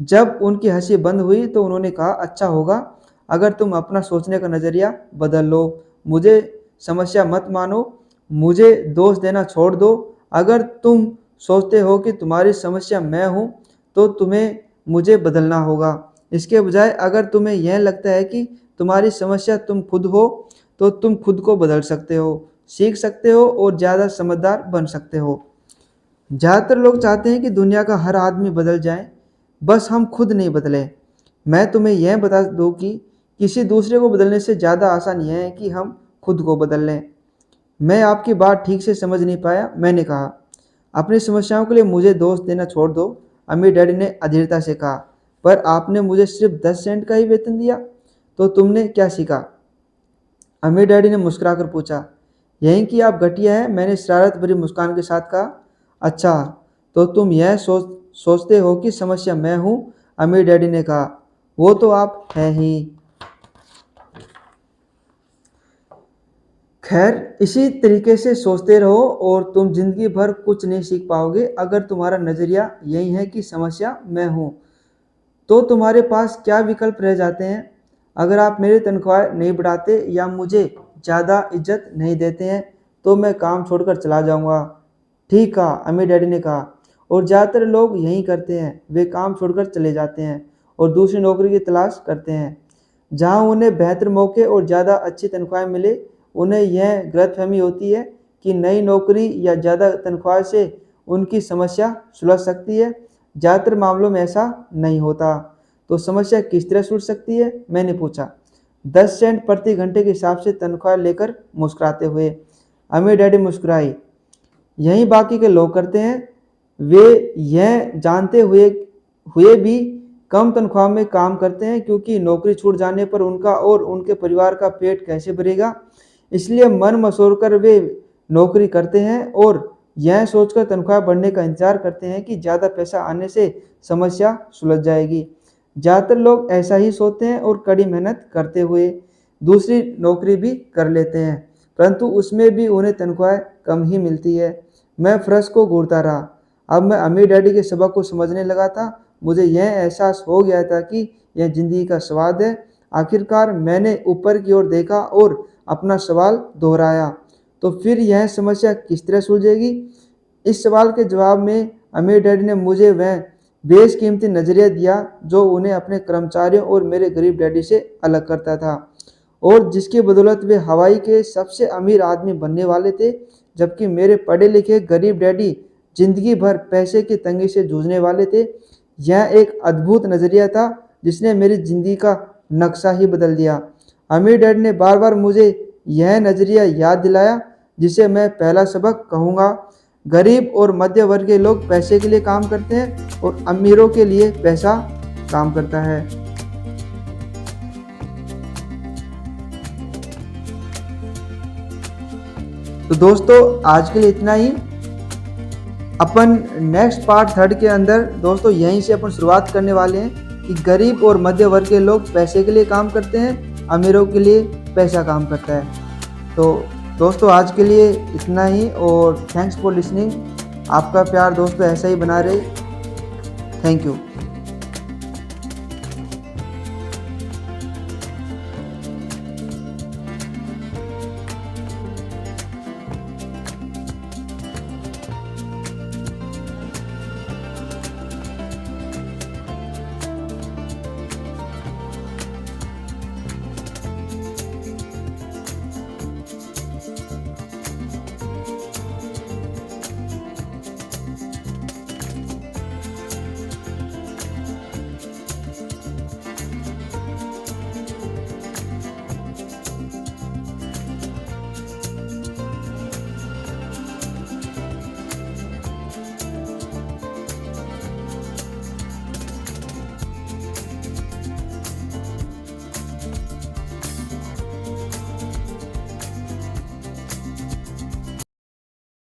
जब उनकी हंसी बंद हुई तो उन्होंने कहा, अच्छा होगा अगर तुम अपना सोचने का नज़रिया बदल लो। मुझे समस्या मत मानो, मुझे दोष देना छोड़ दो। अगर तुम सोचते हो कि तुम्हारी समस्या मैं हूँ, तो तुम्हें मुझे बदलना होगा। इसके बजाय अगर तुम्हें यह लगता है कि तुम्हारी समस्या तुम खुद हो, तो तुम खुद को बदल सकते हो, सीख सकते हो और ज़्यादा समझदार बन सकते हो। ज़्यादातर लोग चाहते हैं कि दुनिया का हर आदमी बदल जाए, बस हम खुद नहीं बदले। मैं तुम्हें यह बता दूं कि किसी दूसरे को बदलने से ज़्यादा आसान यह है कि हम खुद को बदल लें। मैं आपकी बात ठीक से समझ नहीं पाया। मैंने कहा, अपनी समस्याओं के लिए मुझे दोष देना छोड़ दो, अमीर डैडी ने अधीरता से कहा। पर आपने मुझे सिर्फ 10 सेंट का ही वेतन दिया, तो तुमने क्या सीखा? अमीर डैडी ने मुस्कुराकर पूछा। यही कि आप घटिया हैं, मैंने शरारत भरी मुस्कान के साथ कहा। अच्छा, तो तुम यह सोचते हो कि समस्या मैं हूँ? अमीर डैडी ने कहा। वो तो आप हैं ही। खैर, इसी तरीके से सोचते रहो और तुम जिंदगी भर कुछ नहीं सीख पाओगे। अगर तुम्हारा नज़रिया यही है कि समस्या मैं हूँ, तो तुम्हारे पास क्या विकल्प रह जाते हैं? अगर आप मेरी तनख्वाह नहीं बढ़ाते या मुझे ज़्यादा इज्जत नहीं देते हैं, तो मैं काम छोड़कर चला जाऊँगा। ठीक कहा, अमीर डैडी ने कहा। और ज़्यादातर लोग यही करते हैं, वे काम छोड़कर चले जाते हैं और दूसरी नौकरी की तलाश करते हैं, जहां उन्हें बेहतर मौके और ज़्यादा अच्छी तनख्वाह मिले। उन्हें यह गलतफहमी होती है कि नई नौकरी या ज़्यादा तनख्वाह से उनकी समस्या सुलझ सकती है। ज़्यादातर मामलों में ऐसा नहीं होता। तो समस्या किस तरह सुलझ सकती है? मैंने पूछा। 10 सेंट प्रति घंटे के हिसाब से तनख्वाह लेकर मुस्कुराते हुए। अमीर डैडी मुस्कुराई। यही बाकी के लोग करते हैं। वे यह जानते हुए हुए भी कम तनख्वाह में काम करते हैं, क्योंकि नौकरी छूट जाने पर उनका और उनके परिवार का पेट कैसे भरेगा। इसलिए मन मसोड़ कर वे नौकरी करते हैं और यह सोचकर तनख्वाह बढ़ने का इंतजार करते हैं कि ज़्यादा पैसा आने से समस्या सुलझ जाएगी। ज़्यादातर लोग ऐसा ही सोचते हैं और कड़ी मेहनत करते हुए दूसरी नौकरी भी कर लेते हैं, परंतु उसमें भी उन्हें तनख्वाह कम ही मिलती है। मैं फर्श को घूरता रहा। अब मैं अमीर डैडी के सबक को समझने लगा था। मुझे यह एहसास हो गया था कि यह ज़िंदगी का स्वाद है। आखिरकार मैंने ऊपर की ओर देखा और अपना सवाल दोहराया, तो फिर यह समस्या किस तरह सुलझेगी? इस सवाल के जवाब में अमीर डैडी ने मुझे वह बेशकीमती नज़रिया दिया जो उन्हें अपने कर्मचारियों और मेरे गरीब डैडी से अलग करता था, और जिसकी बदौलत वे हवाई के सबसे अमीर आदमी बनने वाले थे, जबकि मेरे पढ़े लिखे गरीब डैडी जिंदगी भर पैसे की तंगी से जूझने वाले थे। यह एक अद्भुत नज़रिया था जिसने मेरी ज़िंदगी का नक्शा ही बदल दिया। अमीर डैडी ने बार बार मुझे यह नज़रिया याद दिलाया, जिसे मैं पहला सबक कहूँगा। गरीब और मध्य वर्गीय लोग पैसे के लिए काम करते हैं और अमीरों के लिए पैसा काम करता है। तो दोस्तों, आज के लिए इतना ही। अपन नेक्स्ट पार्ट 3 के अंदर दोस्तों यहीं से अपन शुरुआत करने वाले हैं कि गरीब और मध्य वर्ग के लोग पैसे के लिए काम करते हैं, अमीरों के लिए पैसा काम करता है। तो दोस्तों, आज के लिए इतना ही और थैंक्स फॉर लिसनिंग। आपका प्यार दोस्तों ऐसा ही बना रहे। Thank you.